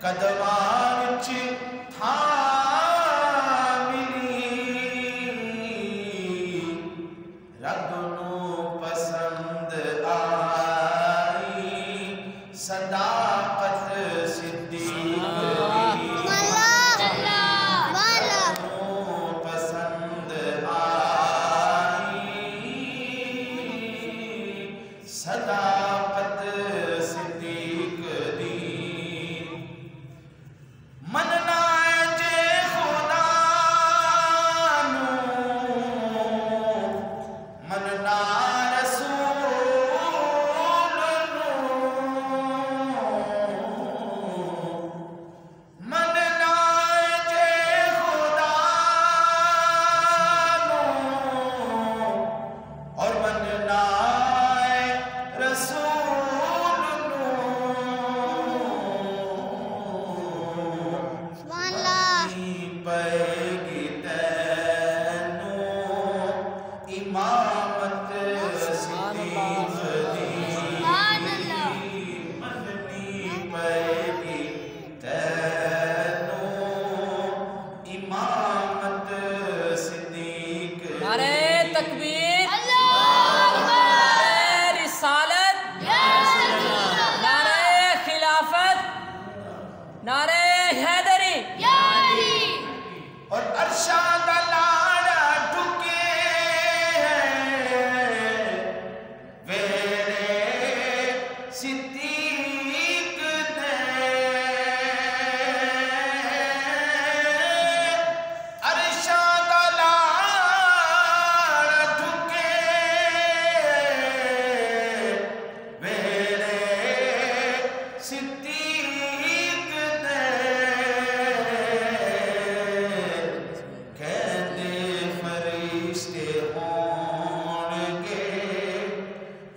قدماں وچ تھام ملی رب نوں پسند آئی صداقت صدیق صداقت صدیق دی مننا جے خدا نوں مننا رسول نوں مننا جے خدا نوں اور مننا اور ارشاد لاڑا ڈھکے ویرے صدیق دے ارشاد لاڑا ڈھکے ویرے صدیق دے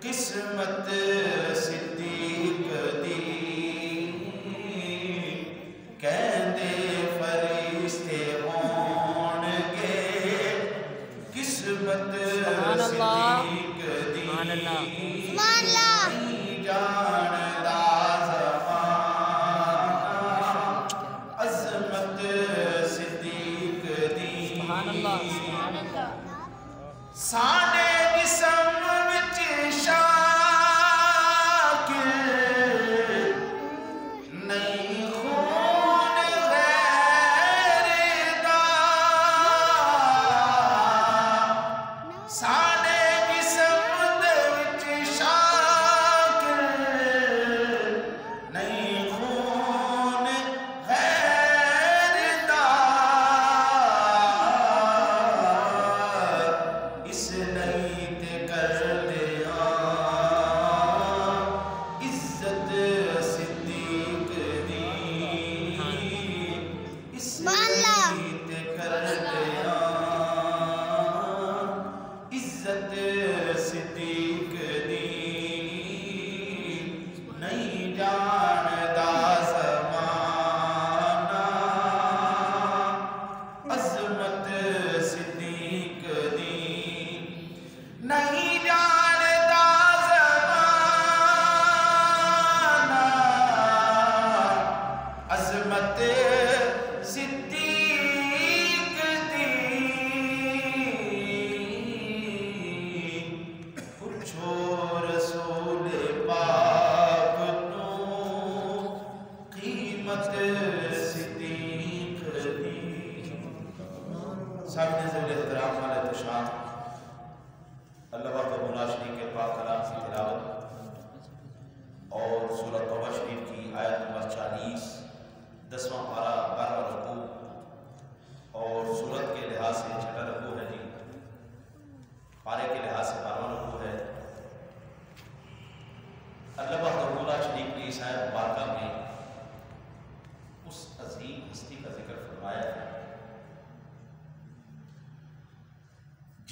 قسمت صدیق دی کہندے فرشتے ہون گے قسمت صدیق دی جاندا زمانہ عظمت صدیق دی ساڈے جسم وچ شاکر نہیں خون غیر دا ساڈے جسم دے وچ شاکر نہیں خون غیر دا اس نہیں تے کر دیا عزت صدیق دی اس نہیں تے کر دیا عزت صدیق دی نہیں جاندا زمانہ عظمت صدیق دی نہیں جاندا زمانہ عظمت صدیق دی پوچھو رسول پاک تو قیمت صدیق دی سب نے ذل احترام والے تشان اللہ وحدہ لا شریک کے پاک کلام کی تلاوت اور سورہ توبہ شریف کی آیت نمبر 40 10واں پارہ 12واں رکوع اور سورت کے لحاظ سے 6واں رکوع ہے جی پارے کے لحاظ سے 12واں رکوع ہے اللہ وحدہ لا شریک نے اس آیت مبارکہ میں اس عظیم ہستی کا ذکر فرمایا ہے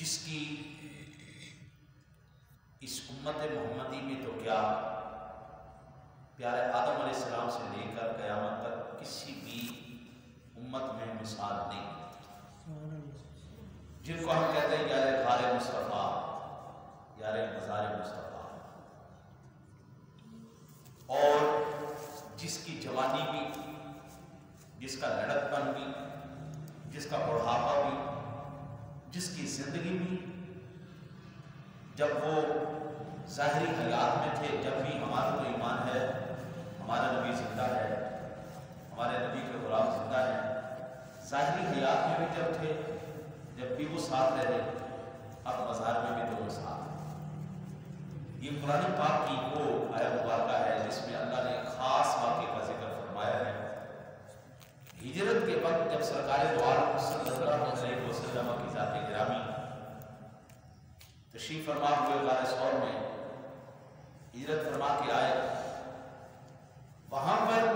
جس کی اس امت محمدی میں تو کیا پیارے آدم علیہ السلام سے لے کر قیامت تک کسی بھی امت میں مثال نہیں جن کو ہم کہتے ہیں یار غار مصطفیٰ یار مزار مصطفیٰ اور جس کی جوانی بھی جس کا لڑکپن بھی، جس کا بڑھاپا بھی، جس کی زندگی بھی، جب وہ ظاہری حیات میں تھے، جب بھی ہمارا تو ایمان ہے ہمارا نبی زندہ ہے، ہمارے نبی کے غلام زندہ ہیں، ظاہری حیات میں بھی جب تھے، جب بھی وہ ساتھ رہے، اب مزار میں بھی تو وہ ساتھ ہیں۔ یہ قرآن پاک کی وہ آیت مبارکہ ہے جس میں اللہ نے خاص واقعے کا ذکر فرمایا ہے۔ ہجرت کے وقت جب سرکار دو عالم صلی اللہ علیہ وسلم کی ذات گرامی تشریف فرما ہوئے غار ثور میں ہجرت فرما کے آئے، وہاں پر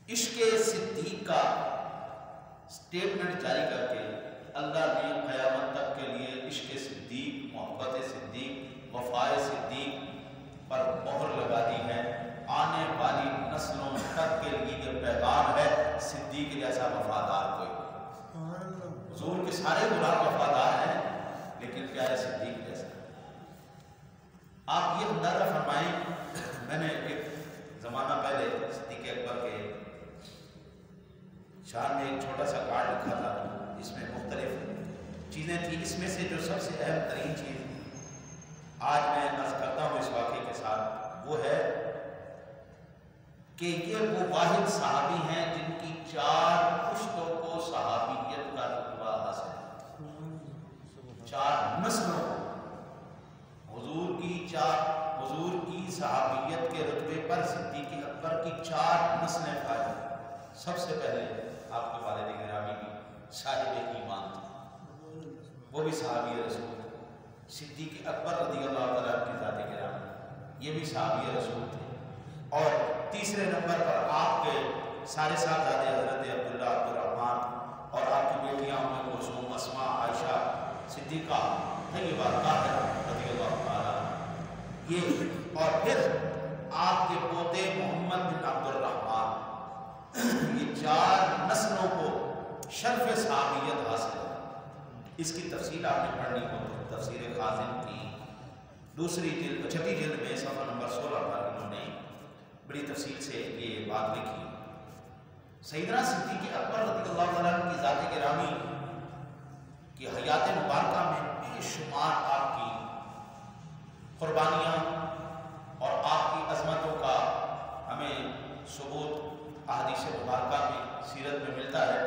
عشق صدیق کا سٹیٹمنٹ جاری کر کے اللہ نے قیامت تک کے لیے عشق صدیق، محبت صدیق، وفائے صدیق پر مہر لگا دی ہے۔ آنے والی نسلوں تک کے لیے یہ پیغام ہے، صدیق جیسا وفادار کوئی نہیں۔ حضور کے سارے غلام وفادار ہیں لیکن پیارے صدیق جیسا۔ آپ یہ اندازہ فرمائیں، میں نے ایک زمانہ پہلے صدیق اکبر کے شان میں ایک چھوٹا سا کارڈ لکھا تھا جس میں مختلف چیزیں تھیں، اس میں سے جو سب سے اہم ترین چیز آج میں عرض کرتا ہوں اس واقعے کے ساتھ، وہ ہے کہ یہ وہ واحد صحابی ہیں جن کی 4 پشتوں کو صحابیت کا رتبہ حاصل ہے، 4 نسلوں حضور کی صحابیت کے رتبے پر صدیق اکبر کی 4 نسلیں فائز۔ سب سے پہلے آپ کے والد گرامی کی صاحب ایمان تھے، وہ بھی صحابی رسول تھے، صدیق اکبر رضی اللہ تعالیٰ کی ذات گرامی یہ بھی صحابی رسول تھے۔ اور تیسرے نمبر پر آپ کے سارے صاحبزادے حضرت عبداللہ، عبدالرحمن اور آپ کی بیٹیاں ام کلثوم، اسماء، عائشہ، صدیقہ، طیبہ، طاہرہ رضی اللہ تعالیٰ یہ، اور پھر آپ کے پوتے محمد بن عبد الرحمن، یہ 4 نسلوں کو شرف صحابیت حاصل ہے۔ اس کی تفصیل آپ نے پڑھنی ہو تو تفسیر خازن کی چھٹی جلد میں صفحہ نمبر 16 پر انہوں نے بڑی تفصیل سے یہ بات لکھی۔ سیدنا صدیق اکبر رضی اللہ عنہ کی ذات گرامی کی حیات مبارکہ میں بے شمار آپ کی قربانیاں اور آپ کی عظمتوں کا ہمیں ثبوت احادیث مبارکہ میں، سیرت میں ملتا ہے۔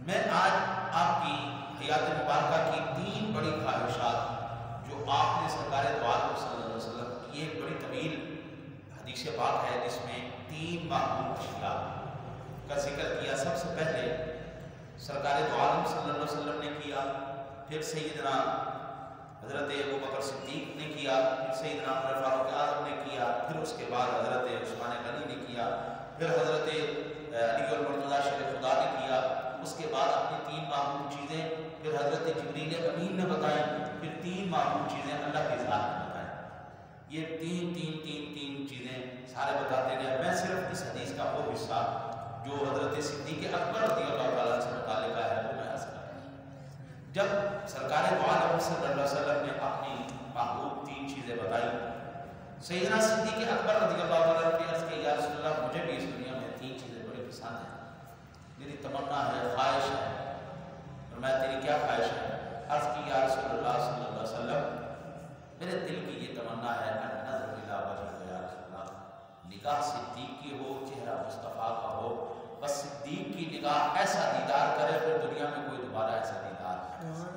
میں آج آپ کی حیات مبارکہ کی 3 بڑی خواہشات جو آپ نے سرکار دو عالم صلی اللہ علیہ وسلم کی ایک بڑی طویل حدیث پاک ہے جس میں 3 محبوب اشیاء کا ذکر کیا۔ سب سے پہلے سرکار دو عالم صلی اللہ علیہ وسلم نے کیا، پھر سیدنا حضرت ابوبکر صدیق نے کیا، پھر سیدنا عمر فاروق اعظم نے کیا، پھر اس کے بعد حضرت عثمان غنی نے کیا، پھر حضرت علی المرتضیٰ شیر خدا نے کیا، اس کے بعد اپنی 3 محبوب چیزیں پھر حضرت جبریل امین نے بتائیں، پھر 3 محبوب چیزیں اللہ کی ذات نے بتائیں۔ یہ تین چیزیں سارے بتاتے گئے۔ میں صرف اس حدیث کا وہ حصہ جو حضرت صدیق اکبر رضی اللہ تعالیٰ سے متعلق ہے وہ میں عرض کرتا ہوں۔ جب سرکار دو عالم صلی اللہ علیہ وسلم نے اپنی محبوب 3 چیزیں بتائی، سیدنا صدیق اکبر رضی اللہ تعالیٰ نے عرض کہ یا رسول اللہ مجھے بھی اس دنیا میں 3 چیزیں بڑی پسند ہیں، میری تمنا ہے، خواہش ہے۔ اور میں تیری کیا خواہش ہے؟ عرض کی یا رسول اللہ صلی اللہ علیہ وسلم میرے دل کی یہ تمنا ہے کہ نظر الی وجہک یا رسول اللہ، نگاہ صدیق کی ہو، چہرہ مصطفیٰ کا ہو، بس صدیق کی نگاہ ایسا دیدار کرے پھر دنیا میں کوئی دوبارہ ایسا دیدار نہیں۔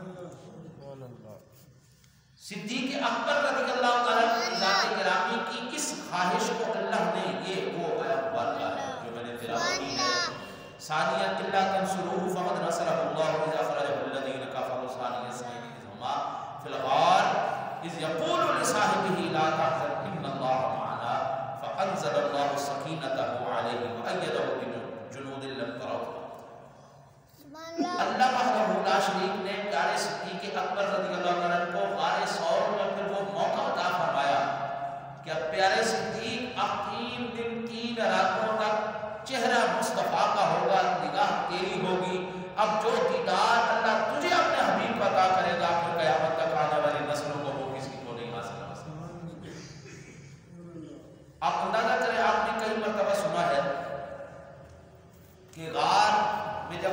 صدیق اکبر رضی اللہ تعالیٰ کی ذات گرامی کی اس خواہش کو اللہ نے، یہ وہ آیت مبارکہ ہے جو میں نے تلاوت کی ہے۔ ثانیہ الا تنصروه فقد نصره الله اذ اخرجه الذين كفروا ثاني اثنين اذ هما في الغار اذ يقول لصاحبه لا تحزن ان الله معنا فانزل الله سكينته عليه وايده بجنود لم تروها۔ اللہ وحدہ لا شریک نے پیارے صدیق اکبر رضی اللہ عنہ کو غار ثور میں پھر وہ موقع عطا فرمایا کہ پیارے صدیق اب 3 دن 3 راتوں تک چہرہ مصطفیٰ کا ہوگا، نگاہ تیری ہوگی۔ اب جو دیدار اللہ تجھے اپنے حبیب کو عطا کرے گا پھر قیامت تک آنے والی نسلوں کو وہ کسی کو نہیں حاصل ہو سکتا۔ آپ اندازہ کریں، آپ نے کئی مرتبہ سنا ہے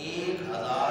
1000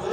2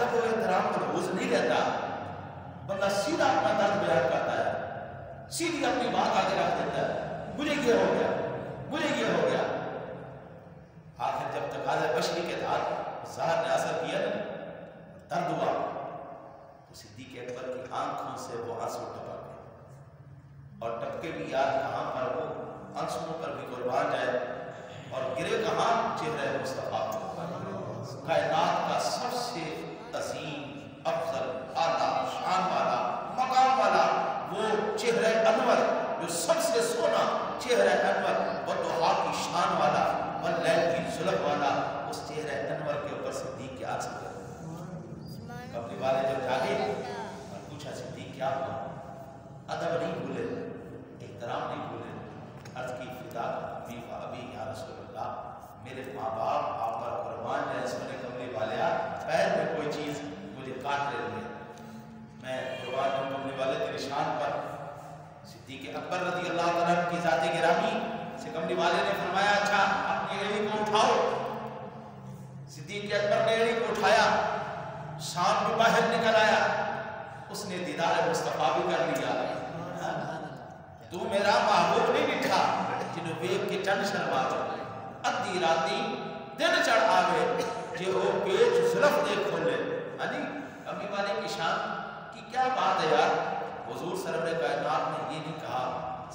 ادب و احترام ملحوظ نہیں رہتا، بندہ سیدھا اپنا درد بیان کرتا ہے، سیدھی اپنی بات آگے رکھ دیتا ہے، مجھے یہ ہو گیا، مجھے یہ ہو گیا۔ آخر جب تقاضۂ بشری کے تحت زہر نے اثر کیا نا، درد ہوا، تو صدیق اکبر کی آنکھوں سے وہ آنسو ٹپک گئے، اور ٹپکے بھی یاد کہاں پر، وہ آنسوؤں پر بھی قربان جائے، اور گرے کہاں؟ چہرہ مصطفیٰ، کائنات کا سب سے عظیم، افضل، اعلیٰ شان والا، مقام والا وہ چہرہ انور، جو سب سے سونا چہرہ انور، والضحیٰ کی شان والا، واللیل کی ظلم والا، اس چہرہ انور کے اوپر صدیق کے آنسو گئے۔ کملی والے جب جاگے اور پوچھا صدیق کیا ہوا؟ ادب نہیں بھولے، احترام نہیں بھولے، عرض کی فدا ابی و ابی یا رسول اللہ، میرے ماں باپ آپ پر قربان جائے، سونے کملی والے پیر میں کوئی چیز مجھے کاٹ رہی ہے، میں قربان ہوں کملی والے تیری شان پر۔ صدیق اکبر رضی اللہ تعالیٰ کی ذات گرامی سے کملی والے نے فرمایا اچھا اپنی ایڑی کو اٹھاؤ۔ صدیق اکبر نے ایڑی کو اٹھایا، شام بھی باہر نکل آیا، اس نے دیدار مصطفیٰ بھی کر لیا۔ تو میرا محبوب نہیں ڈٹھا جنہوں ویگ کے چند شرما ادھی راتی دن چڑھ آوے جے ہو پیچ ظلف دے کھولے۔ کمی والے کی شان کی کیا بات ہے یار، حضور سرور کائنات نے یہ نہیں کہا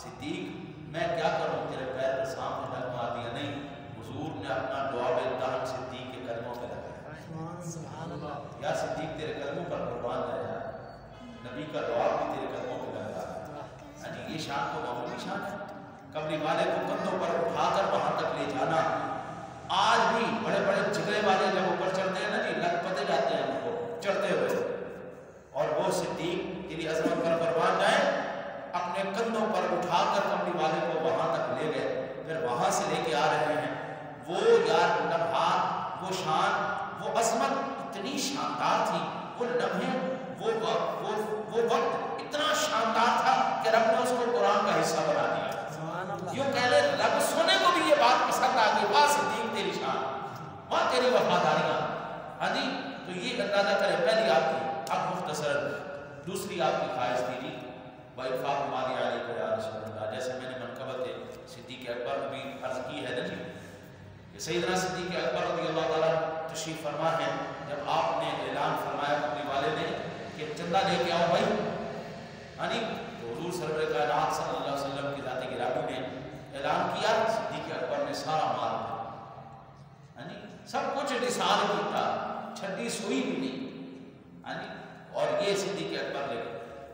صدیق میں کیا کروں تیرے پیر پر سامنے ڈھک مار دیا، نہیں، حضور نے اپنا لعاب دہن صدیق کے قدموں پہ لگایا، یا صدیق تیرے قدموں پر قربان جایا، نبی کا لعاب بھی تیرے قدموں پہ لگا۔ یہ شان کو معمولی شان ہے، کملی والے کو کندھوں پر اٹھا کر وہاں تک لے جانا۔ آج بھی بڑے بڑے جگرے والے جب اوپر چڑھتے ہیں نا جی، لگ پتے جاتے ہیں ان کو چڑھتے ہوئے، اور وہ صدیق تیری عظمت پر قربان جائیں اپنے کندھوں پر اٹھا کر کملی والے کو وہاں تک لے گئے، پھر وہاں سے لے کے آ رہے ہیں۔ وہ یار لمحات، وہ شان، وہ عظمت اتنی شاندار تھی، وہ لمحے، وہ وقت اتنا شاندار تھا کہ رب نے اس کو قرآن کا حصہ بنا دیا۔ یوں کہہ لے رب سونے کو بھی یہ بات پسند آ گئی، واہ صدیق تیری شان، واہ تیری وفاداریاں۔ تو یہ اندازہ کرے پہلی آپ کی، اب مختصر دوسری آپ کی خواہش تھی جی، وَإِنْفَاقُ مَالِي عَلَيْكَ يَا رسول اللہ، جیسے میں نے منقبت صدیق اکبر بھی عرض کی ہے نا جی، کہ سیدنا صدیق اکبر رضی اللہ تعالیٰ تشریف فرما ہے، جب آپ نے اعلان فرمایا کملی والے نے کہ چندہ لے کے آؤ بھائی، تو حضور سرور کائنات صلی اللہ علیہ وسلم کی ذات گرامی نے اعلان کیا، صدیق اکبر نے سارا مال سب کچھ نثار کیتا، چھڈی سوئی بھی نہیں، اور یہ صدیق اکبر لے گئے۔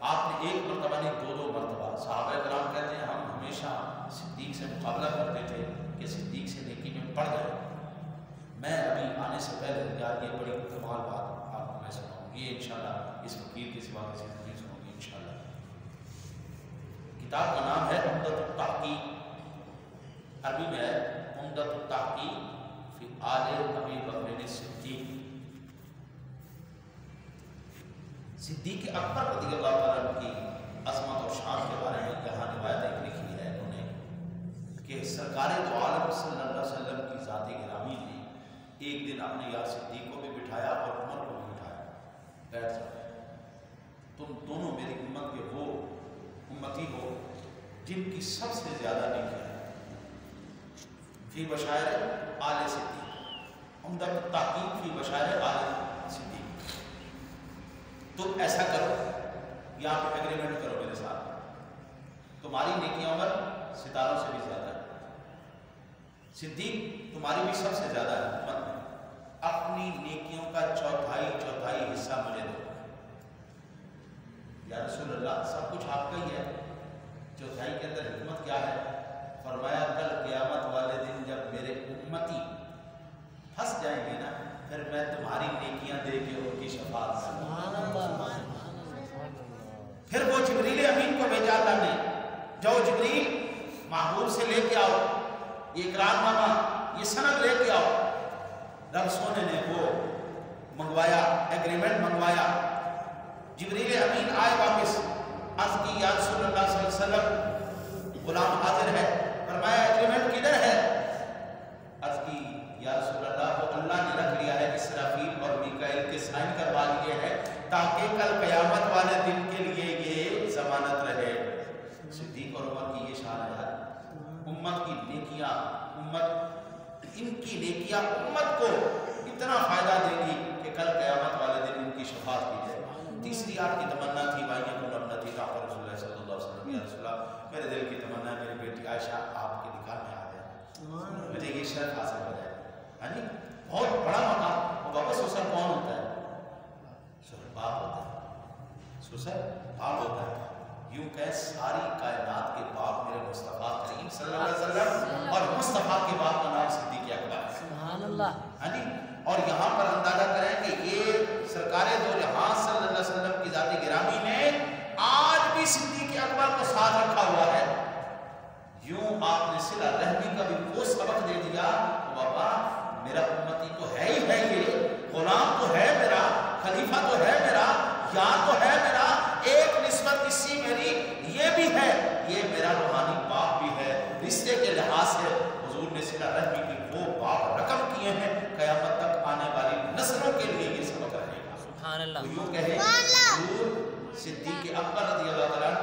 آپ نے ایک مرتبہ نہیں، دو مرتبہ۔ صحابہ کرام کہتے ہیں ہم ہمیشہ صدیق سے مقابلہ کرتے تھے کہ صدیق سے نیکی میں پڑھ گئے۔ میں ابھی آنے سے پہلے یار یہ بڑی کمال بات آپ کو میں سناؤں، یہ انشاءاللہ اس فقیر کے سوا کسی کو نہیں سنوں گی انشاءاللہ۔ کتاب کا نام ہے عمدۃ التحقیق، عربی میں ہے عمدۃ التحقیق فی آل ابی بکر الصدیق۔ صدیق اکبر رضی اللہ تعالیٰ کی عظمت اور شان کے بارے میں یہاں روایت ایک لکھی ہے انہوں نے کہ سرکار دو عالم صلی اللہ علیہ وسلم کی ذات گرامی نے ایک دن اپنے یار صدیق کو بھی بٹھایا اور عمر کو بھی بٹھایا، بیٹھ جاؤ، تم دونوں میری امت کے وہ امتی ہو جن کی سب سے زیادہ نیکی ہے، فی بشائر آل صدیق، عمدۃ التحقیق فی بشائر آل صدیق۔ تو ایسا کرو، یا آپ ایگریمنٹ کرو میرے ساتھ، تمہاری نیکیاں عمر ستاروں سے بھی زیادہ ہے، صدیق تمہاری بھی سب سے زیادہ ہے امت میں، اپنی نیکیوں کا چوتھائی حصہ مجھے دو۔ یا رسول اللہ سب کچھ آپ کا ہی ہے، چوتھائی کے اندر حکمت کیا ہے؟ فرمایا کل قیامت والے دن جب میرے امتی پھنس جائیں گے نا، پھر میں تمہاری نیکیاں دے کے ان کی شفاعت کروں۔ پھر وہ جبریل امین کو بھیجا اللہ نے، جاؤ جبریل محبوب سے لے کے آؤ یہ اقرار نامہ، یہ سند لے کے آؤ۔ رب سونے نے وہ منگوایا، ایگریمنٹ منگوایا، جبریل امین آئے واپس، عرض کی یا رسول اللہ صلی اللہ علیہ وسلم غلام حاضر ہے، فرمایا ایگریمنٹ کدھر ہے؟ عرض کی یا رسول اللہ وہ اللہ نے رکھ لیا ہے، اسرافیل اور میکائیل کے سائن کروا ہے تاکہ کل قیامت والے دن کے لیے یہ ضمانت رہے۔ صدیق اور عمر کی یہ شان ہے، امت کی نیکیاں، ان کی نیکیاں امت کو اتنا فائدہ دیں گی کہ کل قیامت والے دن ان کی شفاعت کی جائے۔ تیسری آپ کی تمنا تھی بھائیوں کو ابنتی طاقت رسول اللہ صلی اللہ علیہ وسلم، یا رسول اللہ میرے دل کی تمنا ہے میری بیٹی عائشہ آپ کے نکاح میں آ جائے، مجھے یہ شرف حاصل ہو جائے۔ یعنی بہت بڑا مقام۔ اور بابا سسر کون ہوتا ہے؟ سسر باپ ہوتا ہے، سسر باپ ہوتا ہے۔ یوں کہ ساری کائنات کے باپ میرے مصطفیٰ کریم صلی اللہ علیہ وسلم، اور مصطفیٰ کے باپ کا نام صدیق اکبر ہے۔ سبحان اللہ۔ اور یہاں پر اندازہ کریں کہ یہ سرکار دو جہاں صلی اللہ علیہ وسلم کی ذات گرامی نے آج بھی صدیق اکبر کو ساتھ رکھا ہوا ہے۔ یوں آپ نے صلہ رحمی کا بھی وہ سبق دے دیا، بابا میرا امتی تو ہے ہی ہے، یہ غلام تو ہے میرا، خلیفہ تو ہے میرا، یار تو ہے میرا، ایک نسبت اس سے میری یہ بھی ہے، یہ میرا روحانی باپ بھی ہے۔ رشتے کے لحاظ سے حضور نے صلہ رحمی کی وہ باپ رقم کیے ہیں، قیامت تک آنے والی نسلوں کے لیے یہ سبق رہے گا۔ سبحان اللہ۔ تو یوں کہے حضور صدیق اکبر رضی اللہ تعالیٰ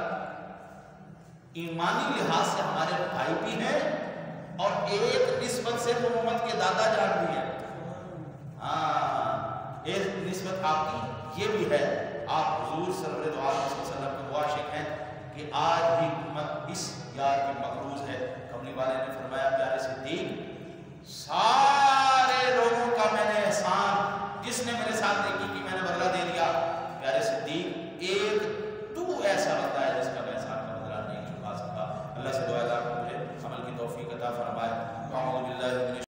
ایمانی لحاظ سے ہمارے بھائی بھی ہیں، اور ایک نسبت سے وہ امت کے دادا جان بھی ہیں۔ ایک نسبت آپ کی یہ بھی ہے، آپ حضور صلی اللہ علیہ وسلم کے معاشق ہیں کہ آج بھی امت اس یار کی مقروض ہے۔ کملی والے نے فرمایا پیارے صدیق